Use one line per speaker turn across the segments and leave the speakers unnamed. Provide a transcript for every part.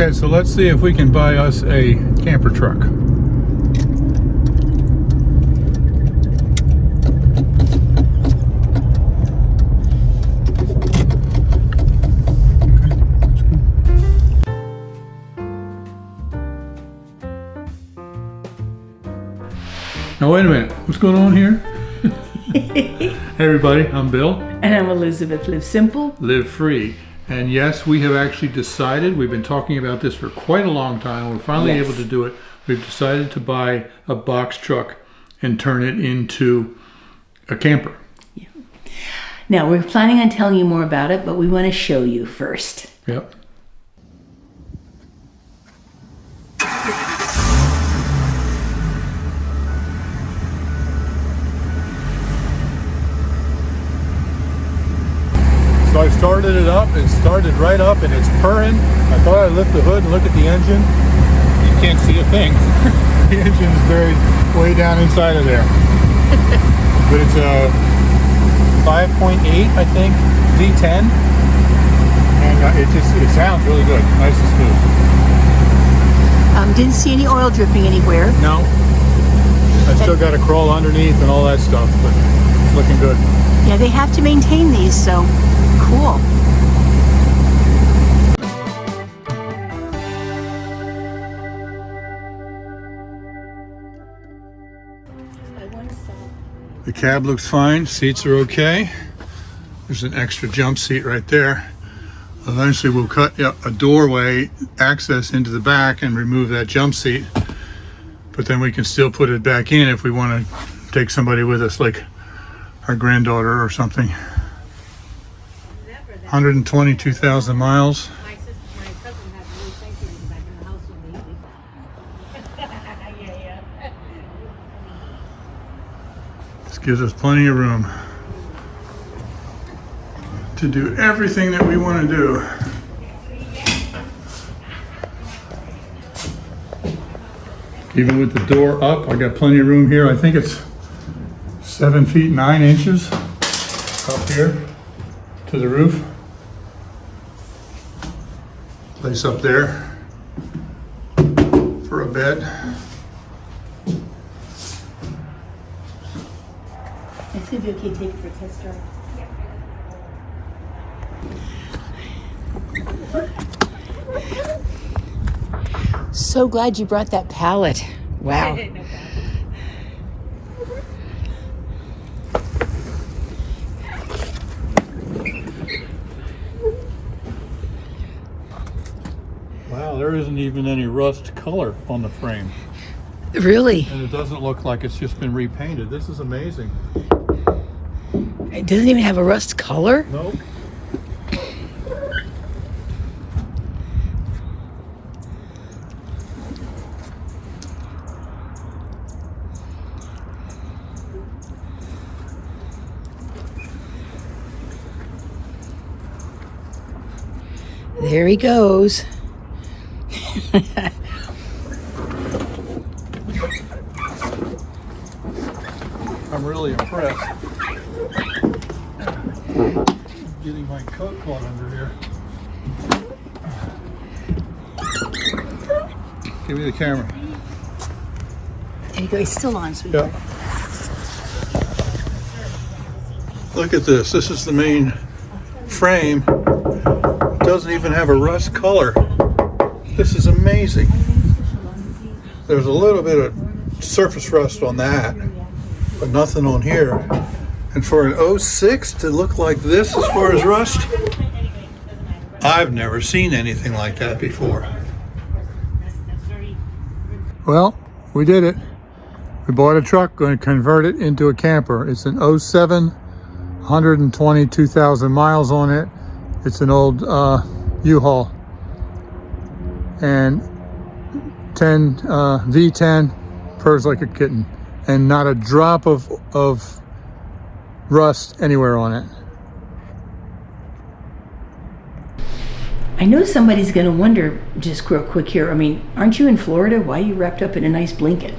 Okay, so let's see if we can buy us a camper truck. Now wait a minute, what's going on here? Hey everybody, I'm Bill.
And I'm Elizabeth. Live simple,
live free. And yes, we have actually decided, we've been talking about this for quite a long time, we're finally able to do it. We've decided to buy a box truck and turn it into a camper.
Yeah. Now we're planning on telling you more about it, but we want to show you first.
Yep. So I started it up, it started right up and it's purring. I thought I'd lift the hood and look at the engine. You can't see a thing. The engine is buried way down inside of there. But it's a 5.8, I think, V10. And it sounds really good, nice and smooth.
Didn't see any oil dripping anywhere.
No. I still got to crawl underneath and all that stuff, but it's looking good.
Yeah, they have to maintain these, so cool.
The cab looks fine, seats are okay. There's an extra jump seat right there. Eventually we'll cut a doorway access into the back and remove that jump seat. But then we can still put it back in if we want to take somebody with us, like our granddaughter or something. 122,000 miles.
My cousin had really thankful back in the house when we leave.
This gives us plenty of room to do everything that we want to do. Even with the door up, I got plenty of room here. I think it's 7 feet 9 inches up here to the roof. Place up there for a bed.
It's gonna be okay to take it for a test drive. So glad you brought that pallet. Wow.
Wow, there isn't even any rust color on the frame.
Really?
And it doesn't look like it's just been repainted. This is amazing.
It doesn't even have a rust color?
Nope.
There he goes.
I'm really impressed. Getting my coat caught under here. Give me the camera.
There you go. He's still on, sweetheart.
Yeah. Look at this. This is the main frame. It doesn't even have a rust color. This is amazing. There's a little bit of surface rust on that, but nothing on here. And for an 06 to look like this as far as rust, I've never seen anything like that before. Well, we did it. We bought a truck, going to convert it into a camper. It's an 07, 122,000 miles on it. It's an old Uhaul. And V10, purrs like a kitten. And not a drop of rust anywhere on it.
I know somebody's going to wonder, just real quick here, I mean, aren't you in Florida? Why are you wrapped up in a nice blanket?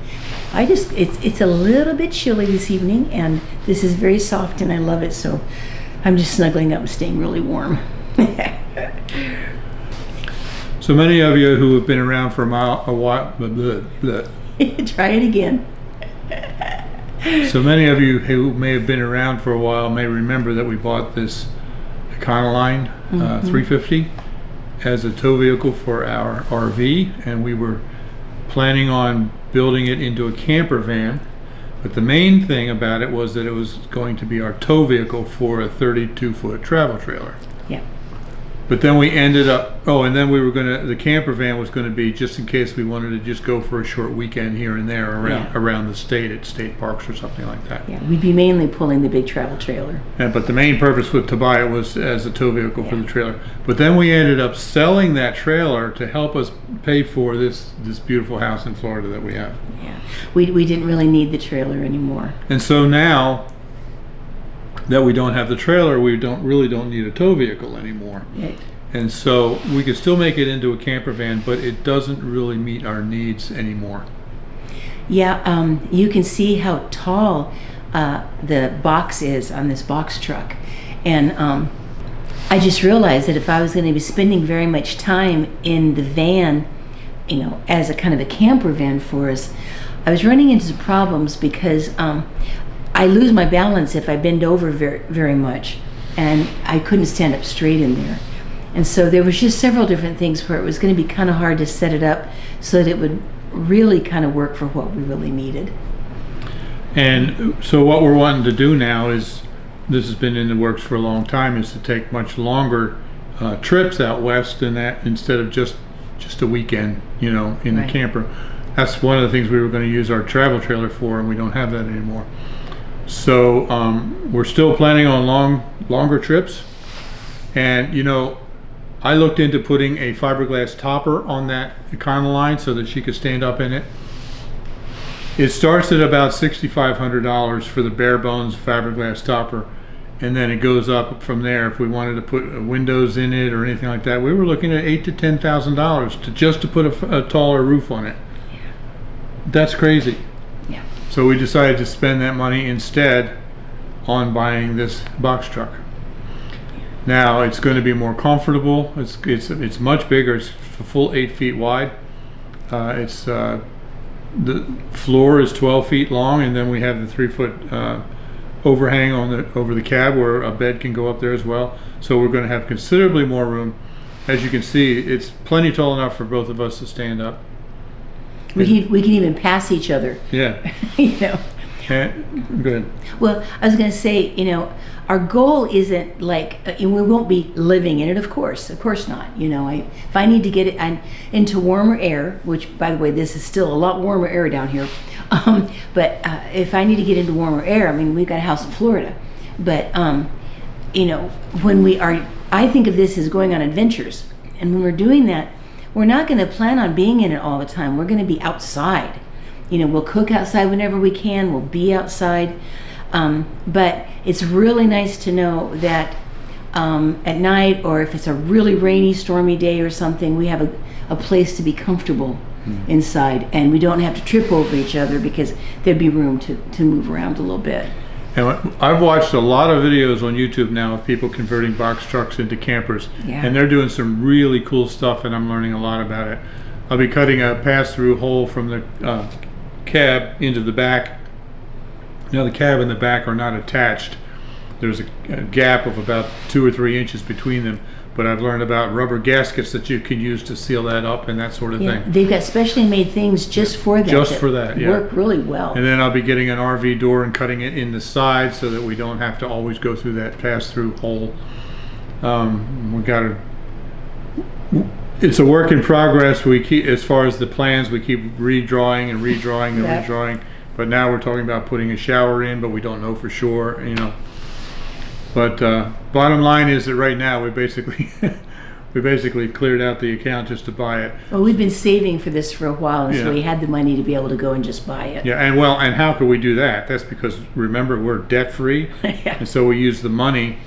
It's a little bit chilly this evening, and this is very soft, and I love it, so I'm just snuggling up and staying really warm.
So many of you who have been around for a while,
Try it again.
so many of you who may have been around for a while may remember that we bought this Econoline 350 as a tow vehicle for our RV, and we were planning on building it into a camper van. But the main thing about it was that it was going to be our tow vehicle for a 32-foot travel trailer.
Yeah.
But then we ended up, and then we were the camper van was going to be just in case we wanted to just go for a short weekend here and there around the state at state parks or something like that.
Yeah, we'd be mainly pulling the big travel trailer.
But the main purpose to buy it was as a tow vehicle for the trailer. But then we ended up selling that trailer to help us pay for this beautiful house in Florida that we have.
Yeah, we didn't really need the trailer anymore.
And so now that we don't have the trailer, we don't need a tow vehicle anymore.
Right.
And so we could still make it into a camper van, but it doesn't really meet our needs anymore.
Yeah, you can see how tall the box is on this box truck. And I just realized that if I was going to be spending very much time in the van, as a kind of a camper van for us, I was running into some problems because I lose my balance if I bend over very, very much, and I couldn't stand up straight in there. And so there was just several different things where it was going to be kind of hard to set it up so that it would really kind of work for what we really needed.
And so what we're wanting to do now is, this has been in the works for a long time, is to take much longer trips out west than that, instead of just a weekend, in the camper. That's one of the things we were going to use our travel trailer for, and we don't have that anymore. So we're still planning on longer trips, and I looked into putting a fiberglass topper on that Econoline so that she could stand up in it. It starts at about $6,500 for the bare bones fiberglass topper, and then it goes up from there. If we wanted to put windows in it or anything like that, we were looking at $8,000 to $10,000 just to put a taller roof on it. That's crazy.
Yeah.
So we decided to spend that money instead on buying this box truck. Now it's going to be more comfortable. It's much bigger. It's a full 8 feet wide. The floor is 12 feet long, and then we have the 3-foot overhang over the cab where a bed can go up there as well. So we're going to have considerably more room. As you can see, it's plenty tall enough for both of us to stand up.
We can even pass each other.
Yeah. Good.
Well, I was going to say, our goal isn't like, we won't be living in it, of course not. If I need to get it into warmer air, which, by the way, this is still a lot warmer air down here. But if I need to get into warmer air, we've got a house in Florida. But, I think of this as going on adventures. And when we're doing that, we're not going to plan on being in it all the time. We're going to be outside. We'll cook outside whenever we can. We'll be outside. But it's really nice to know that at night, or if it's a really rainy, stormy day or something, we have a place to be comfortable inside, and we don't have to trip over each other because there'd be room to move around a little bit.
And I've watched a lot of videos on YouTube now of people converting box trucks into campers, and they're doing some really cool stuff, and I'm learning a lot about it. I'll be cutting a pass-through hole from the cab into the back. Now the cab and the back are not attached. There's a gap of about 2 or 3 inches between them, but I've learned about rubber gaskets that you can use to seal that up and that sort of thing.
They've got specially made things just for that.
Just for that, yeah.
Work really well.
And then I'll be getting an RV door and cutting it in the side so that we don't have to always go through that pass-through hole. It's a work in progress. As far as the plans, we keep redrawing and redrawing. But now we're talking about putting a shower in, but we don't know for sure, But bottom line is that right now we basically cleared out the account just to buy it.
Well, we've been saving for this for a while, and so we had the money to be able to go and just buy it.
Yeah, and how could we do that? That's because, remember, we're debt free, and so we use the money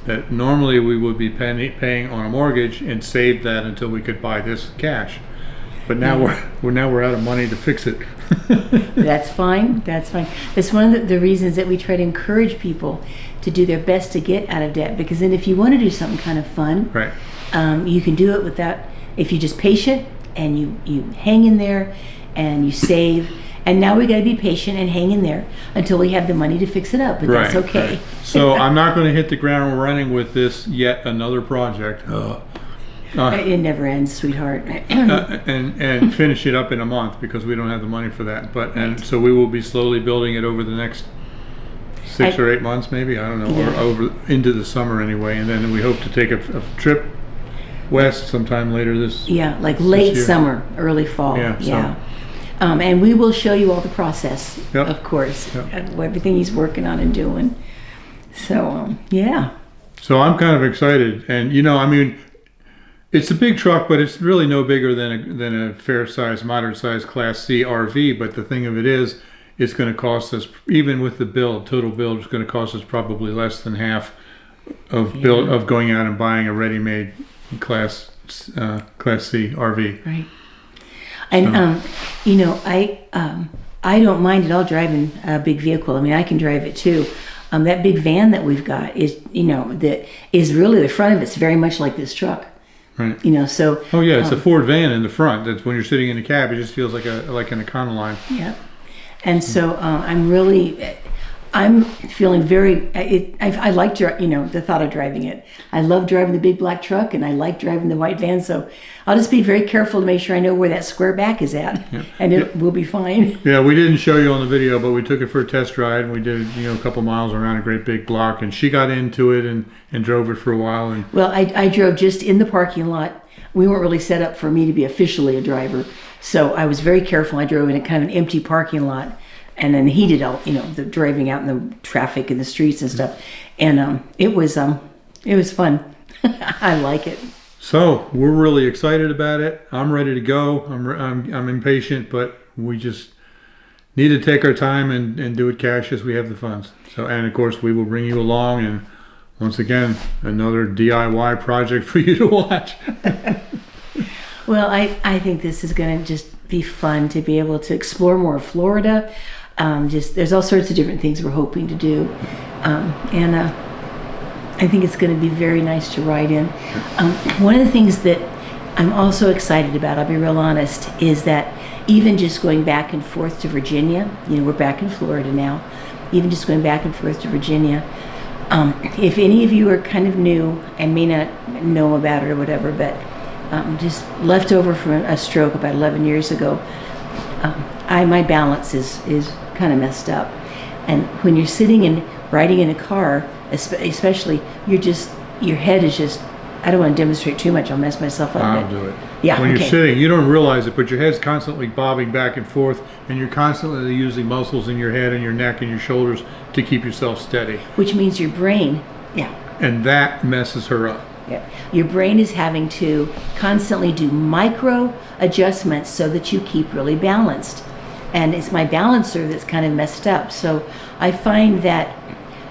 that normally we would be paying on a mortgage and save that until we could buy this cash. But now we're out of money to fix it.
That's fine. That's one of the reasons that we try to encourage people to do their best to get out of debt, because then if you want to do something kind of fun,
right,
you can do it without if you're just patient and you hang in there and you save. And now we got to be patient and hang in there until we have the money to fix it up. But that's okay.
Right. So I'm not going to hit the ground running with this yet another project.
It never ends, sweetheart.
And finish it up in a month because we don't have the money for that. And so we will be slowly building it over the next 6 or 8 months, maybe, I don't know, or over into the summer anyway. And then we hope to take a trip west sometime later this.
Yeah, like late summer, early fall.
Yeah.
And we will show you all the process,
Yep.
of course,
Yep.
everything he's working on and doing. So yeah.
So I'm kind of excited, and I mean, it's a big truck, but it's really no bigger than a fair-sized, moderate-sized Class C RV. But the thing of it is, it's going to cost us, even with the total build, it's going to cost us probably less than half of going out and buying a ready-made Class C RV.
Right. And I don't mind at all driving a big vehicle. I mean, I can drive it too. That big van that we've got is, that is really, the front of it's very much like this truck.
Right.
So.
Oh yeah, it's a Ford van in the front. That's when you're sitting in the cab, it just feels like an Econoline.
Yeah. And so I'm feeling very. I like the thought of driving it. I love driving the big black truck, and I like driving the white van. So I'll just be very careful to make sure I know where that square back is at, and it will be fine.
Yeah, we didn't show you on the video, but we took it for a test ride, and we did a couple miles around a great big block, and she got into it and drove it for a while. And
well, I drove just in the parking lot. We weren't really set up for me to be officially a driver, so I was very careful. I drove in a kind of an empty parking lot. And then he did all, the driving out in the traffic and the streets and stuff. And it was fun. I like it.
So we're really excited about it. I'm ready to go. I'm impatient, but we just need to take our time and do it cash as we have the funds. So, and of course we will bring you along, and once again, another DIY project for you to watch.
Well, I think this is going to just be fun to be able to explore more of Florida. There's all sorts of different things we're hoping to do, and I think it's going to be very nice to ride in. One of the things that I'm also excited about, I'll be real honest, is that even just going back and forth to Virginia, we're back in Florida now, even just going back and forth to Virginia, if any of you are kind of new and may not know about it or whatever, but just left over from a stroke about 11 years ago, my balance is kind of messed up, and when you're sitting and riding in a car, especially, your head is just. I don't want to demonstrate too much. I'll mess myself up.
I'll do it.
Yeah.
When you're sitting, you don't realize it, but your head's constantly bobbing back and forth, and you're constantly using muscles in your head and your neck and your shoulders to keep yourself steady.
Which means your brain,
and that messes her up.
Yeah. Your brain is having to constantly do micro adjustments so that you keep really balanced. And it's my balancer that's kind of messed up. So I find that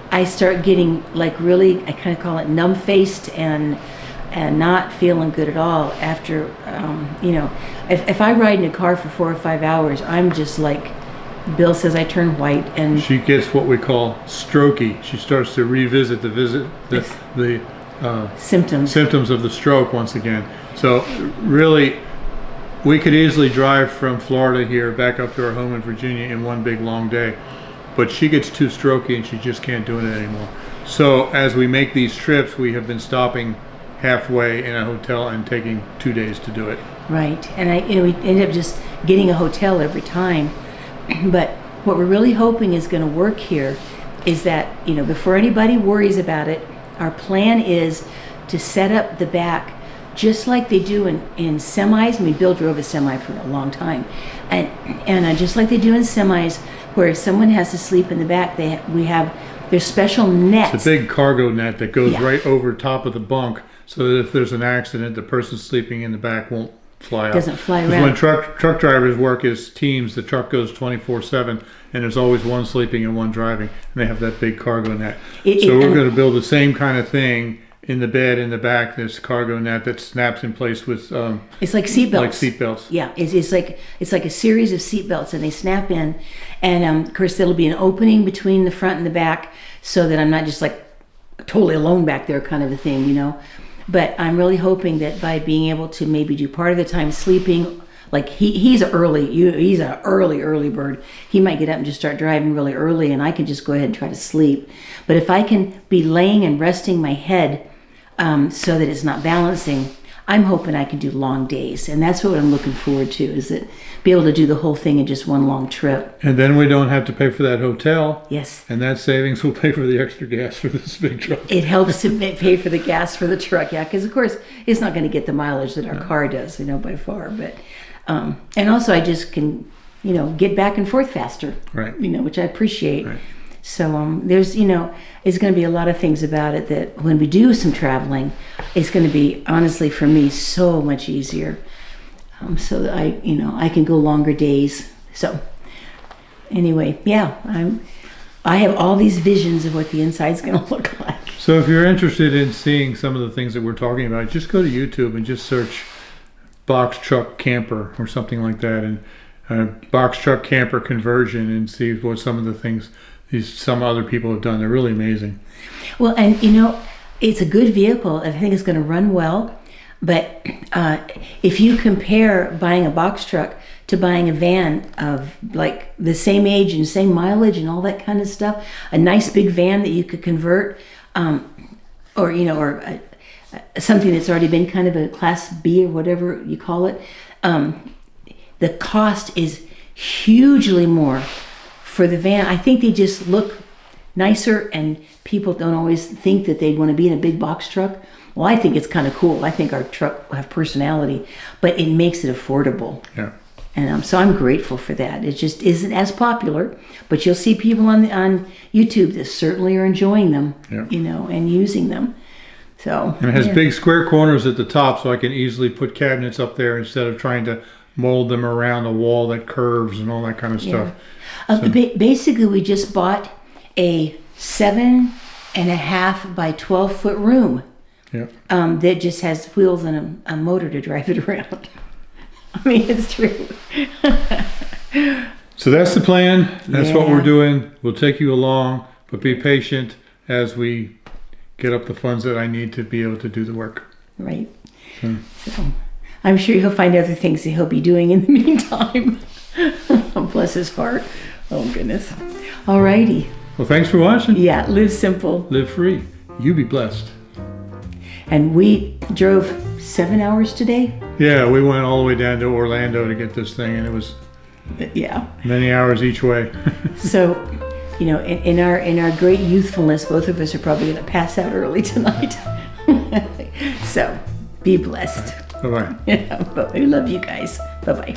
I start getting really, I kind of call it numb-faced and not feeling good at all after, if I ride in a car for 4 or 5 hours, I'm just like, Bill says I turn white, and
she gets what we call strokey. She starts to revisit the symptoms of the stroke once again. So really, we could easily drive from Florida here back up to our home in Virginia in one big long day, but she gets too strokey and she just can't do it anymore. So as we make these trips, we have been stopping halfway in a hotel and taking 2 days to do it.
Right, and we end up just getting a hotel every time. But what we're really hoping is going to work here is that, before anybody worries about it, our plan is to set up the back just like they do in semis. I mean, Bill drove a semi for a long time, and just like they do in semis, where if someone has to sleep in the back, there's special nets.
It's a big cargo net that goes right over top of the bunk, so that if there's an accident, the person sleeping in the back won't fly out.
Doesn't fly around.
When truck drivers work as teams, the truck goes 24/7, and there's always one sleeping and one driving, and they have that big cargo net. So we're going to build the same kind of thing in the bed in the back. This cargo net that snaps in place with
it's like seat belts.
Like seat belts.
Yeah, it's like a series of seat belts, and they snap in, and of course there'll be an opening between the front and the back, so that I'm not just like totally alone back there, kind of a thing, But I'm really hoping that by being able to maybe do part of the time sleeping, like he's an early bird. He might get up and just start driving really early, and I can just go ahead and try to sleep. But if I can be laying and resting my head so that it's not balancing, I'm hoping I can do long days. And that's what I'm looking forward to, is that be able to do the whole thing in just one long trip.
And then we don't have to pay for that hotel.
Yes.
And that savings will pay for the extra gas for this big truck.
It helps to pay for the gas for the truck, yeah, because of course it's not going to get the mileage that our car does, by far. But and also I just can, get back and forth faster,
right?
Which I appreciate.
Right.
So there's, it's going to be a lot of things about it that when we do some traveling, it's going to be honestly for me so much easier. So that I can go longer days. So anyway, yeah, I have all these visions of what the inside's going to look like.
So if you're interested in seeing some of the things that we're talking about, just go to YouTube and just search box truck camper or something like that, and box truck camper conversion, and see what some of the things some other people have done. They're really amazing.
Well, and it's a good vehicle. I think it's going to run well. But if you compare buying a box truck to buying a van of like the same age and same mileage and all that kind of stuff, a nice big van that you could convert, or something that's already been kind of a class B or whatever you call it, the cost is hugely more for the van. I think they just look nicer, and people don't always think that they'd want to be in a big box truck. Well, I think it's kind of cool. I think our truck will have personality, but it makes it affordable.
Yeah.
And so I'm grateful for that. It just isn't as popular, but you'll see people on YouTube that certainly are enjoying them,
yeah.
And using them. So.
And it has big square corners at the top, so I can easily put cabinets up there instead of trying to mold them around a wall that curves and all that kind of stuff.
Basically, we just bought a 7.5 by 12 foot room.
Yeah.
That just has wheels and a motor to drive it around. I mean, it's true.
So that's the plan. That's what
Yeah.
we're doing. We'll take you along, but be patient as we get up the funds that I need to be able to do the work.
Right. So I'm sure he'll find other things that he'll be doing in the meantime. Bless his heart. Oh, goodness. All righty.
Well, thanks for watching.
Yeah, live simple.
Live free. You be blessed.
And we drove 7 hours today.
Yeah, we went all the way down to Orlando to get this thing, and it was many hours each way.
So, in our great youthfulness, both of us are probably going to pass out early tonight. So, be blessed.
Bye-bye.
But we love you guys. Bye-bye.